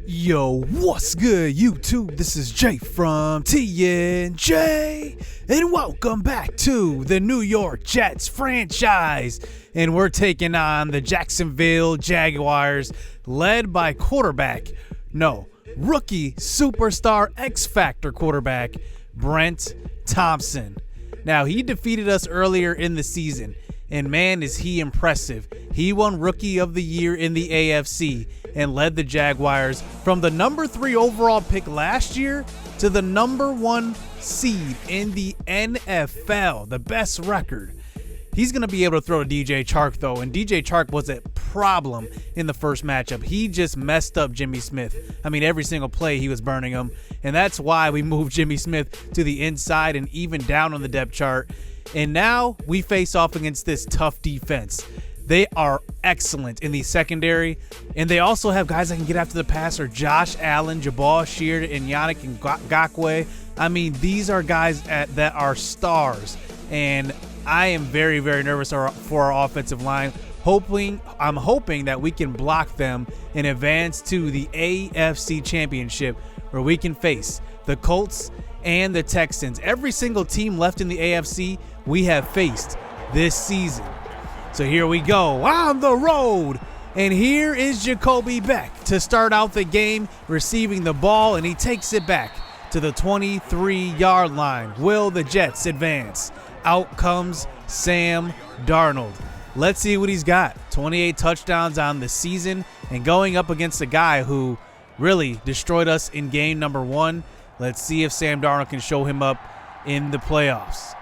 Yo, what's good, YouTube? This is Jay from TNJ, and welcome back to the New York Jets franchise. And we're taking on the Jacksonville Jaguars, led by rookie superstar X-Factor quarterback, Brent Thompson. Now, he defeated us earlier in the season, and man, is he impressive. He won Rookie of the Year in the AFC and led the Jaguars from the number 3 overall pick last year to the number 1 seed in the NFL, the best record. He's going to be able to throw to DJ Chark, though, and DJ Chark was a problem in the first matchup. He just messed up Jimmy Smith. I mean, every single play he was burning him, and that's why we moved Jimmy Smith to the inside and even down on the depth chart. And now we face off against this tough defense. They are excellent in the secondary, and they also have guys that can get after the passer. Josh Allen, Jabal Sheard, and Yannick Ngakoue. I mean, these are guys that are stars, and I am very, very nervous for our offensive line. I'm hoping that we can block them and advance to the AFC Championship, where we can face the Colts and the Texans. Every single team left in the AFC we have faced this season. So here we go on the road, and here is Jacoby Beck to start out the game, receiving the ball, and he takes it back to the 23-yard line. Will the Jets advance? Out comes Sam Darnold. Let's see what he's got. 28 touchdowns on the season, and going up against a guy who really destroyed us in game number 1. Let's see if Sam Darnold can show him up in the playoffs.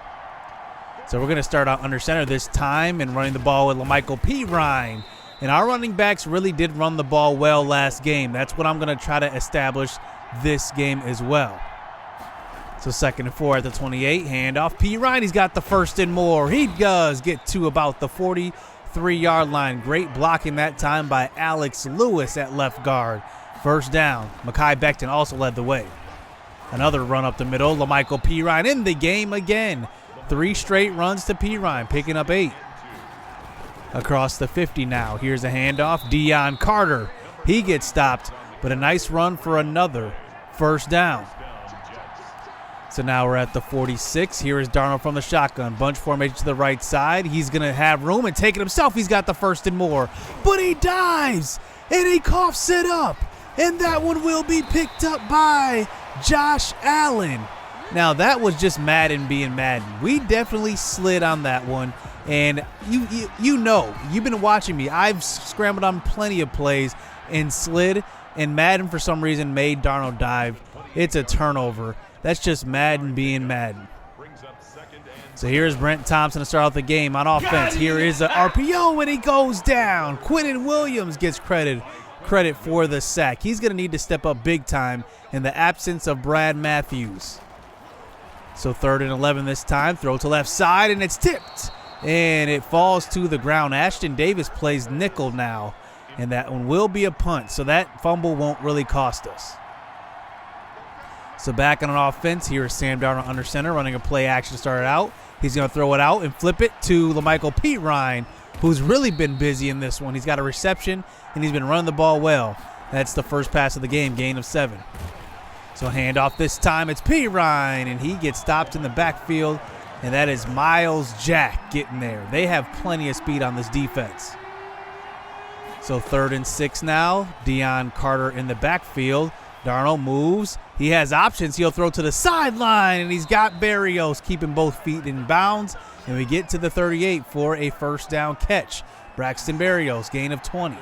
So we're going to start out under center this time and running the ball with LaMichael Pirine. And our running backs really did run the ball well last game. That's what I'm going to try to establish this game as well. So 2nd and 4 at the 28. Handoff. Pirine, he's got the first and more. He does get to about the 43-yard line. Great blocking that time by Alex Lewis at left guard. First down. Mekhi Becton also led the way. Another run up the middle. LaMichael Pirine in the game again. 3 straight runs to Pirine, picking up 8. Across the 50 now. Here's a handoff. Deion Carter. He gets stopped, but a nice run for another first down. So now we're at the 46. Here is Darnold from the shotgun. Bunch formation to the right side. He's going to have room and take it himself. He's got the first and more. But he dives, and he coughs it up. And that one will be picked up by Josh Allen. Now, that was just Madden being Madden. We definitely slid on that one. And you know, you've been watching me. I've scrambled on plenty of plays and slid. And Madden, for some reason, made Darnold dive. It's a turnover. That's just Madden being Madden. So here's Brent Thompson to start out the game on offense. Here is an RPO, and he goes down. Quinnen Williams gets credit for the sack. He's going to need to step up big time in the absence of Brad Matthews. So 3rd and 11 this time. Throw to left side, and it's tipped. And it falls to the ground. Ashton Davis plays nickel now, and that one will be a punt. So that fumble won't really cost us. So back on an offense, here is Sam Darnold under center, running a play action to start it out. He's going to throw it out and flip it to LaMichael Pirine, who's really been busy in this one. He's got a reception, and he's been running the ball well. That's the first pass of the game, gain of 7. So handoff this time, it's Pirine, and he gets stopped in the backfield, and that is Miles Jack getting there. They have plenty of speed on this defense. So 3rd and 6 now. Deion Carter in the backfield. Darnold moves. He has options. He'll throw to the sideline, and he's got Berrios keeping both feet in bounds, and we get to the 38 for a first down catch. Braxton Berrios, gain of 20.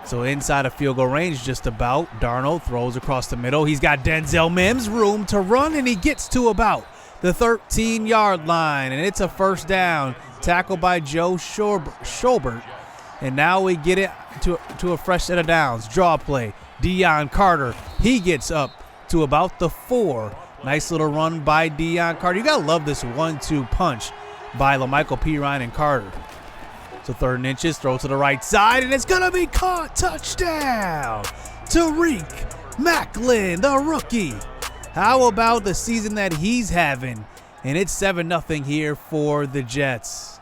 So inside of field goal range just about. Darnold throws across the middle. He's got Denzel Mims room to run, and he gets to about the 13-yard line, and it's a first down. Tackled by Joe Schobert. And now we get it to a fresh set of downs. Draw play. Deion Carter. He gets up to about the 4. Nice little run by Deion Carter. You got to love this 1-2 punch by LaMichael Pirine and Carter. So 3rd and inches, throw to the right side, and it's going to be caught. Touchdown. Tariq Macklin, the rookie. How about the season that he's having? And it's 7-0 here for the Jets.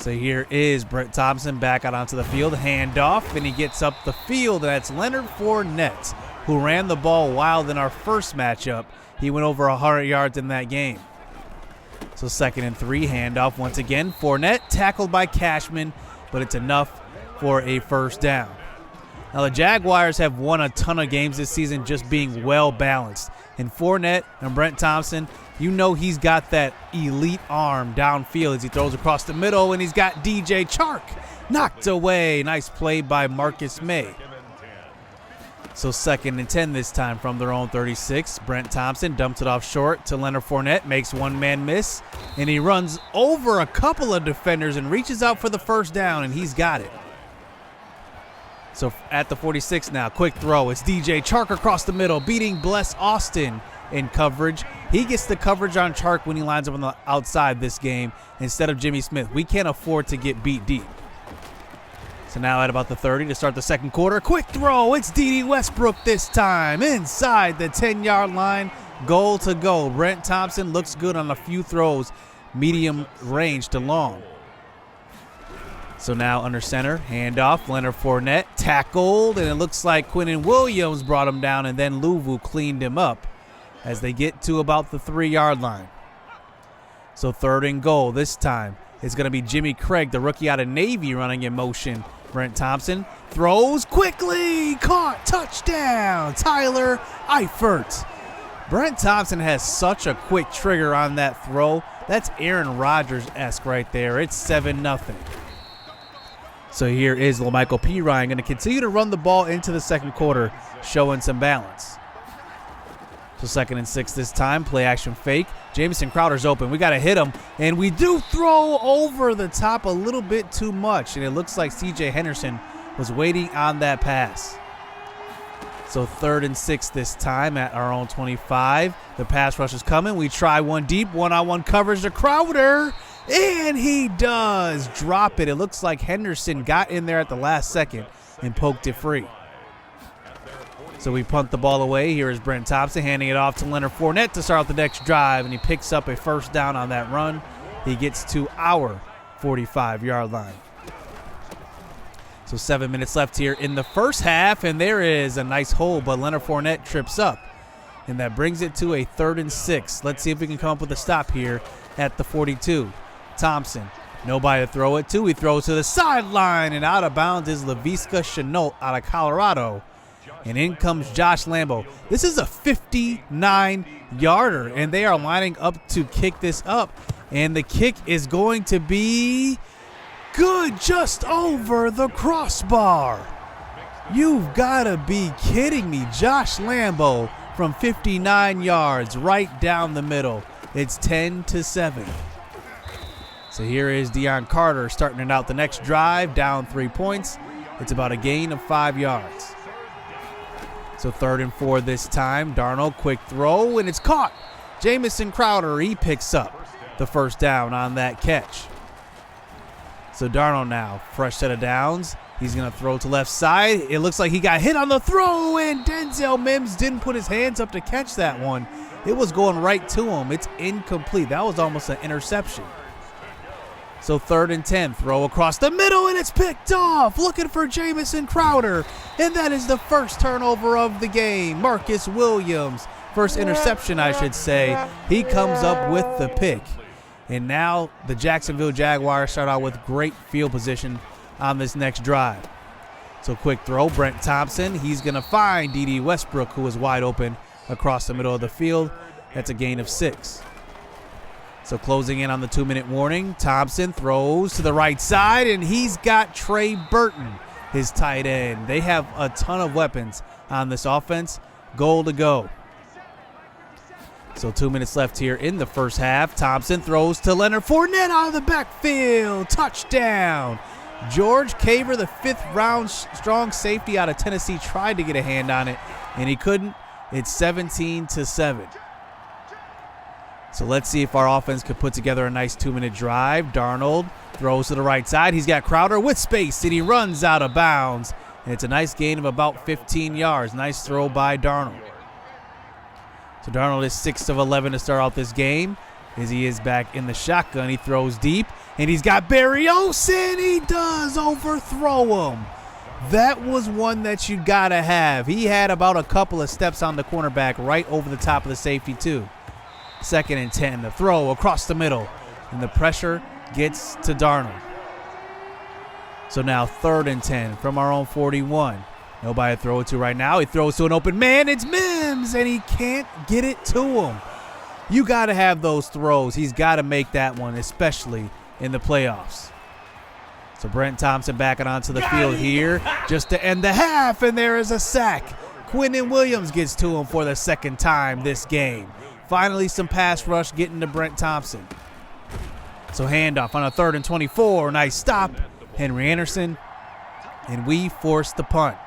So here is Brent Thompson back out onto the field, handoff, and he gets up the field. That's Leonard Fournette, who ran the ball wild in our first matchup. He went over 100 yards in that game. So 2nd and 3, handoff once again. Fournette tackled by Cashman, but it's enough for a first down. Now the Jaguars have won a ton of games this season just being well balanced. And Fournette and Brent Thompson, you know he's got that elite arm downfield as he throws across the middle, and he's got DJ Chark knocked away. Nice play by Marcus May. So 2nd and 10 this time from their own 36. Brent Thompson dumps it off short to Leonard Fournette, makes one man miss, and he runs over a couple of defenders and reaches out for the first down, and he's got it. So at the 46 now, quick throw. It's DJ Chark across the middle, beating Bless Austin in coverage. He gets the coverage on Chark when he lines up on the outside this game instead of Jimmy Smith. We can't afford to get beat deep. So now at about the 30 to start the second quarter. Quick throw. It's D.D. Westbrook this time inside the 10-yard line. Goal to go. Brent Thompson looks good on a few throws, medium range to long. So now under center, handoff, Leonard Fournette tackled, and it looks like Quinnen Williams brought him down, and then Louvu cleaned him up as they get to about the 3-yard line. So 3rd and goal this time. It's going to be Jimmy Craig, the rookie out of Navy, running in motion. Brent Thompson throws quickly, caught, touchdown, Tyler Eifert. Brent Thompson has such a quick trigger on that throw. That's Aaron Rodgers-esque right there. It's 7-0. So here is LaMichael P. Ryan going to continue to run the ball into the second quarter, showing some balance. So 2nd and 6 this time, play action fake. Jamison Crowder's open. We got to hit him, and we do throw over the top a little bit too much, and it looks like C.J. Henderson was waiting on that pass. So 3rd and 6 this time at our own 25. The pass rush is coming. We try one deep, one-on-one coverage to Crowder, and he does drop it. It looks like Henderson got in there at the last second and poked it free. So we punt the ball away. Here is Brent Thompson handing it off to Leonard Fournette to start out the next drive, and he picks up a first down on that run. He gets to our 45-yard line. So 7 minutes left here in the first half, and there is a nice hole, but Leonard Fournette trips up, and that brings it to a 3rd and 6. Let's see if we can come up with a stop here at the 42. Thompson, nobody to throw it to. He throws to the sideline, and out of bounds is Laviska Shenault out of Colorado. And in comes Josh Lambo. This is a 59-yarder, and they are lining up to kick this up. And the kick is going to be good, just over the crossbar. You've got to be kidding me. Josh Lambo from 59 yards right down the middle. It's 10-7. So here is Deion Carter starting it out the next drive, down 3 points. It's about a gain of 5 yards. So 3rd and 4 this time. Darnold, quick throw, and it's caught. Jamison Crowder, he picks up the first down on that catch. So Darnold now, fresh set of downs. He's going to throw to left side. It looks like he got hit on the throw, and Denzel Mims didn't put his hands up to catch that one. It was going right to him. It's incomplete. That was almost an interception. So 3rd and 10, throw across the middle, and it's picked off. Looking for Jamison Crowder, and that is the first turnover of the game. Marcus Williams, first interception, I should say. He comes up with the pick. And now the Jacksonville Jaguars start out with great field position on this next drive. So quick throw, Brent Thompson. He's going to find D.D. Westbrook, who is wide open across the middle of the field. That's a gain of 6. So closing in on the 2-minute warning, Thompson throws to the right side, and he's got Trey Burton, his tight end. They have a ton of weapons on this offense. Goal to go. So 2 minutes left here in the first half. Thompson throws to Leonard Fournette out of the backfield. Touchdown. George Caver, the 5th-round strong safety out of Tennessee, tried to get a hand on it, and he couldn't. It's 17-7. So let's see if our offense could put together a nice 2-minute drive. Darnold throws to the right side. He's got Crowder with space, and he runs out of bounds. And it's a nice gain of about 15 yards. Nice throw by Darnold. So Darnold is 6 of 11 to start out this game. as he is back in the shotgun. He throws deep, and he's got Barrios, and he does overthrow him. That was one that you gotta have. He had about a couple of steps on the cornerback right over the top of the safety too. 2nd and 10, the throw across the middle, and the pressure gets to Darnold. So now 3rd and 10 from our own 41. Nobody to throw it to right now. He throws to an open man. It's Mims, and he can't get it to him. You got to have those throws. He's got to make that one, especially in the playoffs. So Brent Thompson backing onto the field here just to end the half, and there is a sack. Quinnen Williams gets to him for the 2nd time this game. Finally, some pass rush getting to Brent Thompson. So handoff on a 3rd and 24. Nice stop. Henry Anderson, and we force the punt.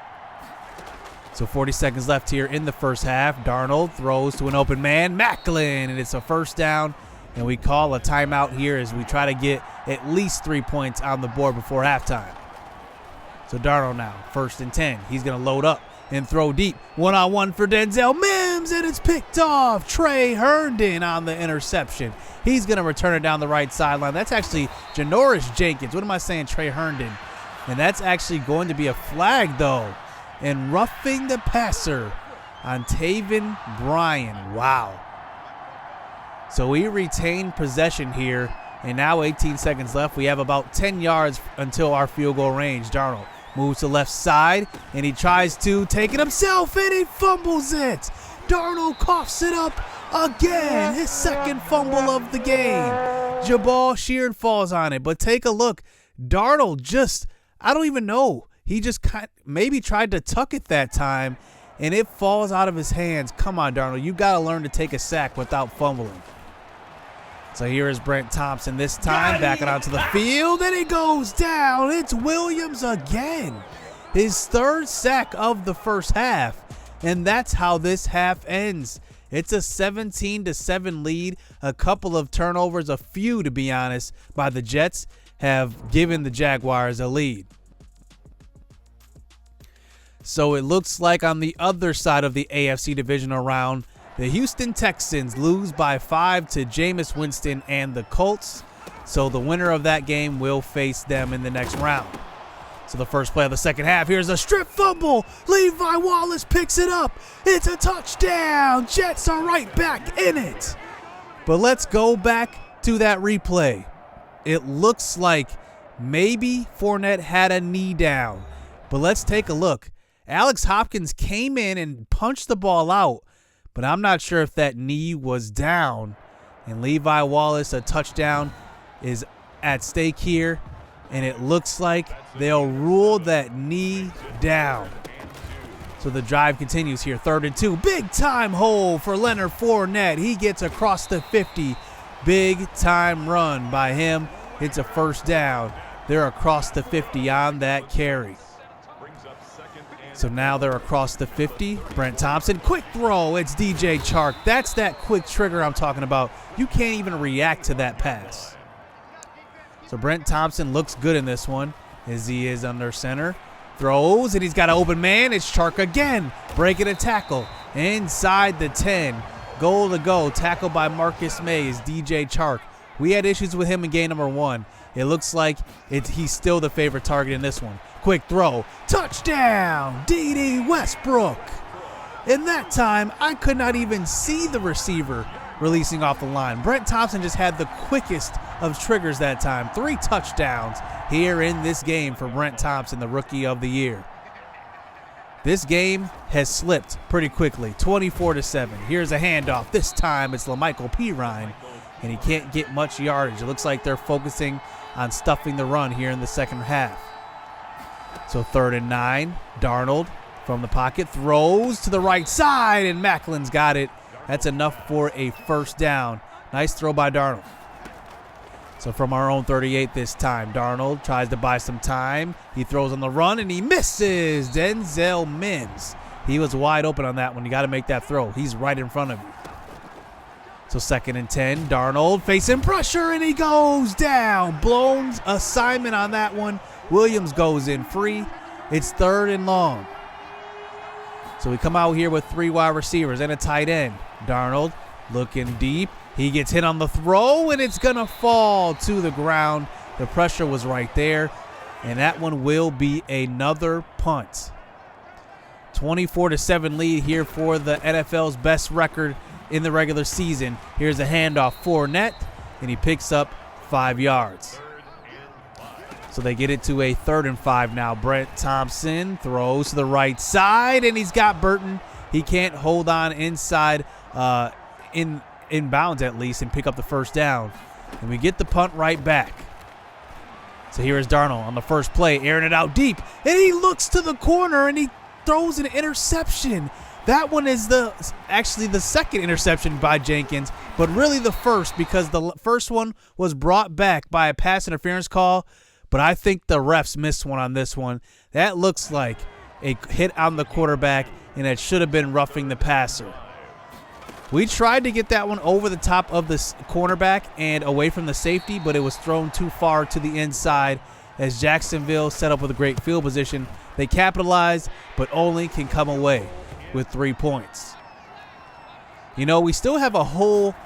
So 40 seconds left here in the first half. Darnold throws to an open man, Macklin, and it's a 1st down. And we call a timeout here as we try to get at least 3 points on the board before halftime. So Darnold now, 1st and 10. He's going to load up and throw deep. 1-on-1 for Denzel Mims, and it's picked off. Trey Herndon on the interception. He's going to return it down the right sideline. That's actually Janoris Jenkins. What am I saying? Trey Herndon. And that's actually going to be a flag, though. And roughing the passer on Taven Bryan. Wow. So we retain possession here, and now 18 seconds left. We have about 10 yards until our field goal range. Darnold moves to left side, and he tries to take it himself, and he fumbles it. Darnold coughs it up again. His 2nd fumble of the game. Jabal Sheard falls on it, but take a look. Darnold just, I don't even know. He just maybe tried to tuck it that time, and it falls out of his hands. Come on, Darnold. You got to learn to take a sack without fumbling. So here is Brent Thompson this time, backing onto the field, and he goes down. It's Williams again. His 3rd sack of the first half, and that's how this half ends. It's a 17-7 lead. A couple of turnovers, a few to be honest, by the Jets have given the Jaguars a lead. So it looks like on the other side of the AFC divisional round, the Houston Texans lose by 5 to Jameis Winston and the Colts. So the winner of that game will face them in the next round. So the first play of the second half, here's a strip fumble. Levi Wallace picks it up. It's a touchdown. Jets are right back in it. But let's go back to that replay. It looks like maybe Fournette had a knee down. But let's take a look. Alex Hopkins came in and punched the ball out, but I'm not sure if that knee was down. And Levi Wallace, a touchdown, is at stake here, and it looks like they'll rule that knee down. So the drive continues here, 3rd and 2. Big time hole for Leonard Fournette. He gets across the 50. Big time run by him. It's a 1st down. They're across the 50 on that carry. So now they're across the 50. Brent Thompson, quick throw. It's DJ Chark. That's that quick trigger I'm talking about. You can't even react to that pass. So Brent Thompson looks good in this one as he is under center. Throws, and he's got an open man. It's Chark again. Breaking a tackle inside the 10. Goal to go. Tackled by Marcus Mays, DJ Chark. We had issues with him in game number 1. It looks like he's still the favorite target in this one. Quick throw. Touchdown, D.D. Westbrook. In that time, I could not even see the receiver releasing off the line. Brent Thompson just had the quickest of triggers that time. 3 touchdowns here in this game for Brent Thompson, the Rookie of the Year. This game has slipped pretty quickly, 24-7. Here's a handoff. This time it's LaMichael Pirine, and he can't get much yardage. It looks like they're focusing on stuffing the run here in the second half. So 3rd and 9, Darnold from the pocket throws to the right side, and Macklin's got it. That's enough for a 1st down. Nice throw by Darnold. So from our own 38 this time, Darnold tries to buy some time. He throws on the run, and he misses. Denzel Mims. He was wide open on that one. You got to make that throw. He's right in front of you. So 2nd and 10, Darnold facing pressure, and he goes down. Blown assignment on that one. Williams goes in free. It's 3rd and long. So we come out here with 3 wide receivers and a tight end. Darnold looking deep. He gets hit on the throw, and it's going to fall to the ground. The pressure was right there, and that one will be another punt. 24-7 lead here for the NFL's best record in the regular season. Here's a handoff for Fournette, and he picks up 5 yards. So they get it to a 3rd and 5 now. Brent Thompson throws to the right side, and he's got Burton. He can't hold on inside, in bounds at least, and pick up the first down. And we get the punt right back. So here is Darnold on the first play, airing it out deep, and he looks to the corner, and he throws an interception. That one is actually the second interception by Jenkins, but really the first, because the first one was brought back by a pass interference call, but I think the refs missed one on this one. That looks like a hit on the quarterback, and it should have been roughing the passer. We tried to get that one over the top of the cornerback and away from the safety, but it was thrown too far to the inside as Jacksonville set up with a great field position. They capitalized, but only can come away with 3 points. You know, we still have a whole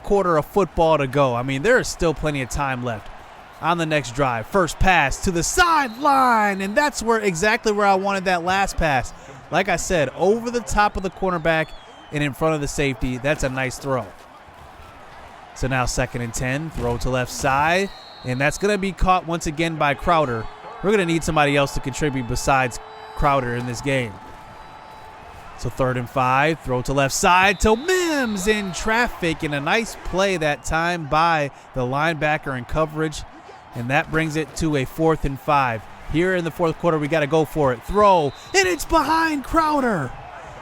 quarter of football to go. I mean, there is still plenty of time left on the next drive. First pass to the sideline, and that's exactly where I wanted that last pass. Like I said, over the top of the cornerback and in front of the safety. That's a nice throw. So now 2nd and 10, throw to left side, and that's going to be caught once again by Crowder. We're going to need somebody else to contribute besides Crowder in this game. So 3rd and 5, throw to left side to Mims in traffic, and a nice play that time by the linebacker in coverage, and that brings it to a 4th and 5. Here in the 4th quarter, we got to go for it. Throw, and it's behind Crowder.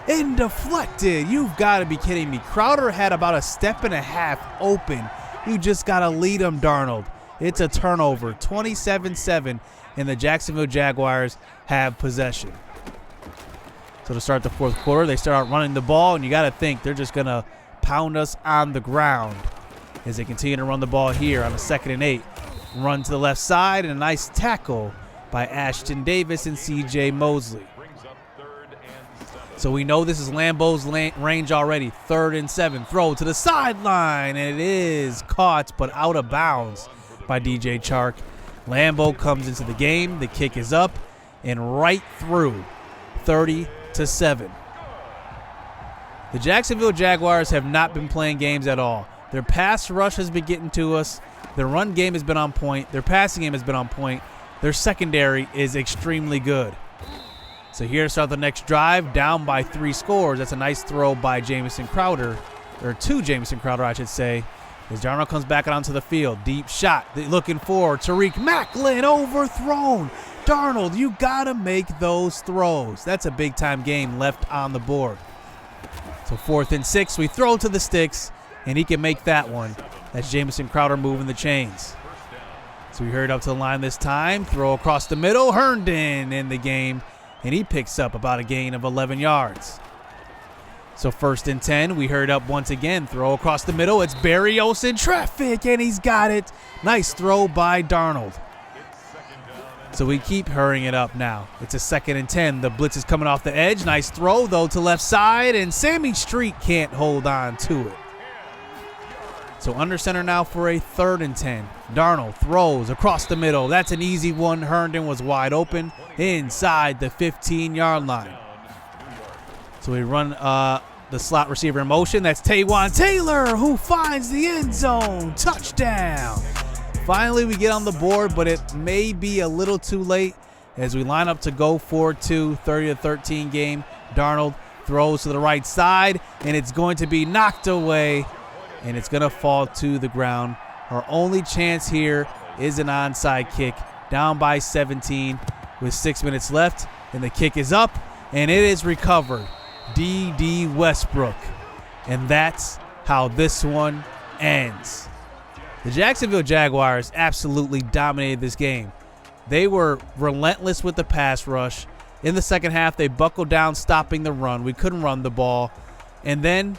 And deflected. You've got to be kidding me. Crowder had about a step and a half open. You just got to lead him, Darnold. It's a turnover, 27-7, and the Jacksonville Jaguars have possession. So to start the 4th quarter, they start out running the ball, and you got to think they're just going to pound us on the ground as they continue to run the ball here on a 2nd and 8. Run to the left side, and a nice tackle by Ashton Davis and C.J. Mosley. So we know this is Lambeau's range already. 3rd and 7. Throw to the sideline, and it is caught but out of bounds by DJ Chark. Lambeau comes into the game. The kick is up and right through. 30-7. The Jacksonville Jaguars have not been playing games at all. Their pass rush has been getting to us. Their run game has been on point. Their passing game has been on point. Their secondary is extremely good. So here to start the next drive, down by 3 scores. That's a nice throw by Jamison Crowder, or to Jamison Crowder, I should say. As Darnold comes back onto the field. Deep shot, looking for Tariq Macklin, overthrown. Darnold, you got to make those throws. That's a big-time game left on the board. So 4th and 6, we throw to the sticks, and he can make that one. That's Jamison Crowder moving the chains. So we hurried up to the line this time. Throw across the middle. Herndon in the game. And he picks up about a gain of 11 yards. So 1st and 10, we hurried up once again. Throw across the middle. It's Berrios in traffic, and he's got it. Nice throw by Darnold. So we keep hurrying it up now. It's a 2nd and 10. The blitz is coming off the edge. Nice throw, though, to left side, and Sammy Street can't hold on to it. So under center now for a 3rd and 10. Darnold throws across the middle. That's an easy one. Herndon was wide open inside the 15-yard line. So we run the slot receiver in motion. That's Taywan Taylor who finds the end zone. Touchdown. Finally, we get on the board, but it may be a little too late as we line up to go for 2, 30-13 game. Darnold throws to the right side, and it's going to be knocked away, and it's going to fall to the ground. Our only chance here is an onside kick, down by 17 with 6 minutes left, and the kick is up, and it is recovered. D.D. Westbrook, and that's how this one ends. The Jacksonville Jaguars absolutely dominated this game. They were relentless with the pass rush. In the second half, they buckled down, stopping the run. We couldn't run the ball. And then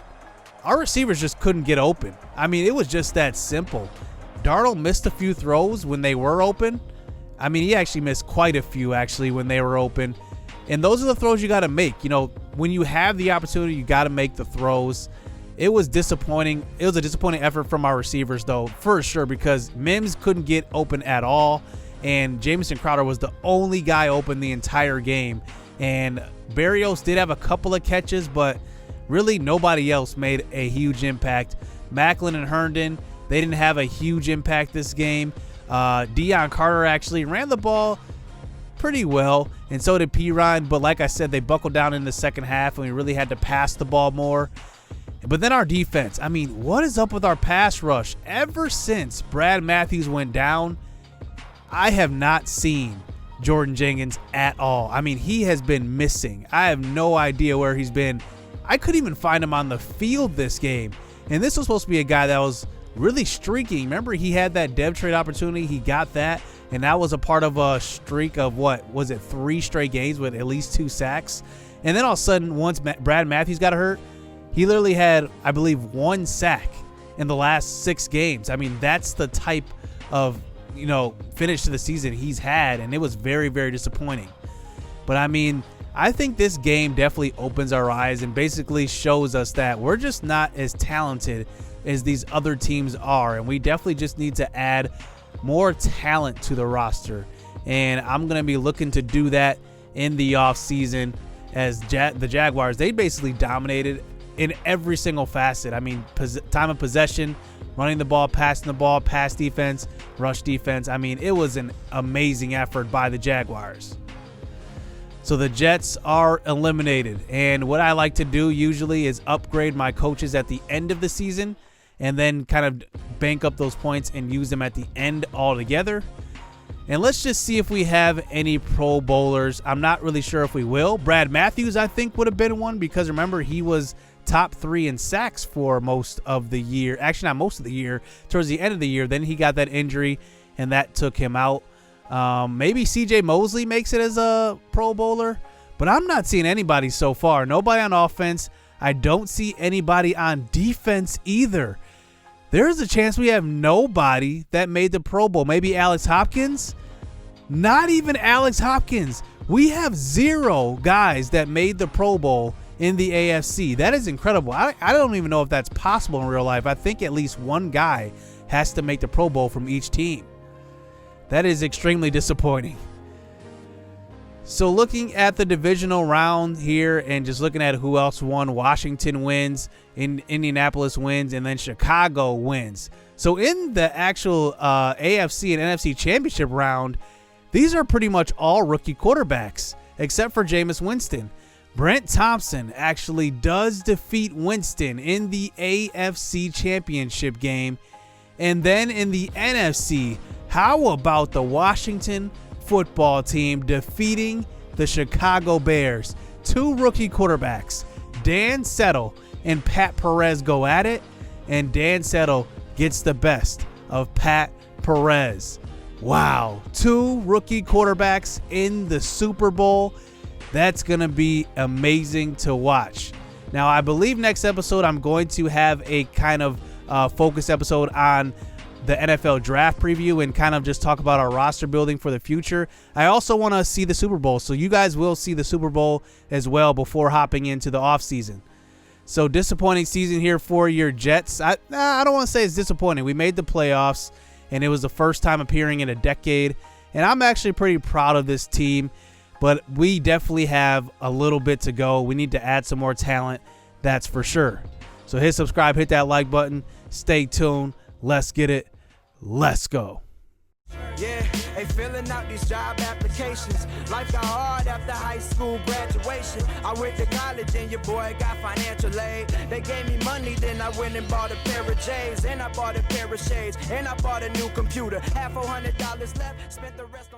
our receivers just couldn't get open. I mean, it was just that simple. Darnold missed a few throws when they were open. I mean, he actually missed quite a few, actually, when they were open. And those are the throws you got to make. You know, when you have the opportunity, you got to make the throws. It was disappointing. It was a disappointing effort from our receivers, though, for sure, because Mims couldn't get open at all, and Jamison Crowder was the only guy open the entire game. And Berrios did have a couple of catches, but really nobody else made a huge impact. Macklin and Herndon, they didn't have a huge impact this game. Deion Carter actually ran the ball pretty well, and so did Pirine, but like I said, they buckled down in the second half, and we really had to pass the ball more. But then our defense, I mean, what is up with our pass rush? Ever since Brad Matthews went down, I have not seen Jordan Jenkins at all. I mean, he has been missing. I have no idea where he's been. I couldn't even find him on the field this game. And this was supposed to be a guy that was really streaking. Remember, he had that dev trade opportunity. He got that, and that was a part of a streak of, what was it, 3 straight games with at least 2 sacks. And then all of a sudden, once Brad Matthews got hurt, he literally had, I believe, 1 sack in the last 6 games. I mean, that's the type of, finish to the season he's had, and it was very, very disappointing. But I mean, I think this game definitely opens our eyes and basically shows us that we're just not as talented as these other teams are, and we definitely just need to add more talent to the roster. And I'm going to be looking to do that in the offseason, as the Jaguars, they basically dominated in every single facet. I mean, time of possession, running the ball, passing the ball, pass defense, rush defense. I mean, it was an amazing effort by the Jaguars. So the Jets are eliminated, and what I like to do usually is upgrade my coaches at the end of the season and then kind of bank up those points and use them at the end altogether. And let's just see if we have any Pro Bowlers. I'm not really sure if we will. Brad Matthews, I think, would have been one, because remember, he was top 3 in sacks for most of the year. Actually, not most of the year, towards the end of the year. Then he got that injury, and that took him out. Maybe CJ Mosley makes it as a Pro Bowler, but I'm not seeing anybody so far. Nobody on offense. I don't see anybody on defense either. There's a chance we have nobody that made the Pro Bowl. Maybe Alex Hopkins? Not even Alex Hopkins. We have 0 guys that made the Pro Bowl in the AFC. That is incredible. I don't even know if that's possible in real life. I think at least 1 guy has to make the Pro Bowl from each team. That is extremely disappointing. So looking at the divisional round here and just looking at who else won, Washington wins, Indianapolis wins, and then Chicago wins. So in the actual AFC and NFC championship round, these are pretty much all rookie quarterbacks, except for Jameis Winston. Brent Thompson actually does defeat Winston in the AFC championship game. And then in the NFC, how about the Washington football team defeating the Chicago Bears? 2 rookie quarterbacks, Dan Settle and Pat Perez, go at it, and Dan Settle gets the best of Pat Perez. Wow, 2 rookie quarterbacks in the Super Bowl. That's going to be amazing to watch. Now, I believe next episode I'm going to have a kind of focus episode on the NFL draft preview and kind of just talk about our roster building for the future. I also want to see the Super Bowl, so you guys will see the Super Bowl as well before hopping into the offseason. So disappointing season here for your Jets. I don't want to say it's disappointing. We made the playoffs, and it was the first time appearing in a decade, and I'm actually pretty proud of this team, but we definitely have a little bit to go. We need to add some more talent, that's for sure. So hit subscribe, hit that like button, stay tuned. Let's get it. Let's go. Yeah, they filling out these job applications. Life got hard after high school graduation. I went to college and your boy got financial aid. They gave me money, then I went and bought a pair of Jags. And I bought a pair of shades. And I bought a new computer. Had $400 left, spent the rest on